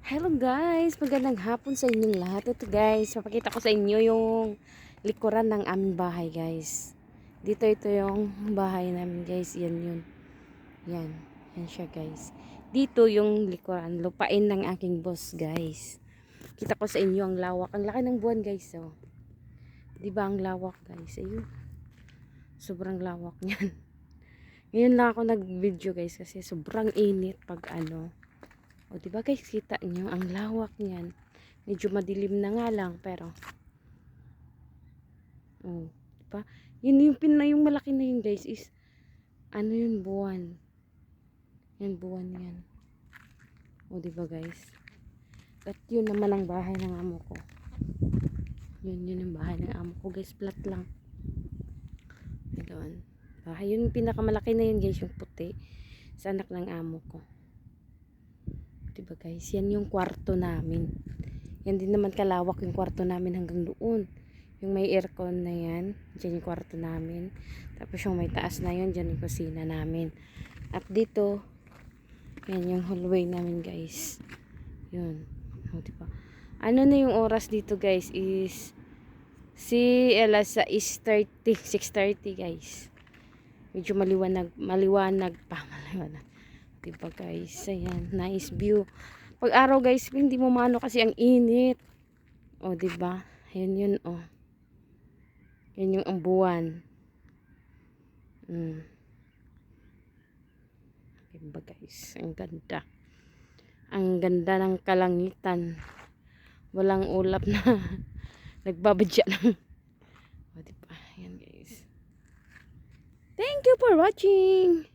Hello guys, magandang hapon sa inyong lahat. Ito guys, papakita ko sa inyo yung likuran ng aming bahay guys. Ito yung bahay namin guys. Yan yun. Yan. Yan siya guys. Dito yung likuran, lupain ng aking boss guys. Kita ko sa inyo ang lawak. Ang laki ng buwan guys. Oh. Diba ang lawak guys? Ayun. Sobrang lawak niyan. Ngayon lang ako nag-video guys kasi sobrang init pag ano. O, diba guys, kita nyo, ang lawak niyan. Medyo madilim na nga lang, pero, o, diba? Yun yung malaki na yun guys, is, ano yun, buwan. Yan, buwan yan. O, diba guys? At yun naman ang bahay ng amo ko. Yun yung bahay ng amo ko guys, flat lang. Doon. Bahay, yun yung pinakamalaki na yun guys, yung puti. Sa anak ng amo ko. Diba guys, yan yung kwarto namin. Yan din naman kalawak yung kwarto namin hanggang doon. Yung may aircon na yan, dyan yung kwarto namin. Tapos yung may taas na yun, dyan yung kusina namin. At dito, yan yung hallway namin guys. Yun. O, diba? Ano na yung oras dito guys is alas 6:30 guys. Medyo maliwanag pa. Maliwanag. Diba guys, ayan, nice view. Pag araw guys, hindi mo maano kasi ang init. O diba, ayan yun o. Yan yung ang buwan. Diba guys, ang ganda. Ang ganda ng kalangitan. Walang ulap na nagbabadya lang. O diba, ayan guys. Thank you for watching.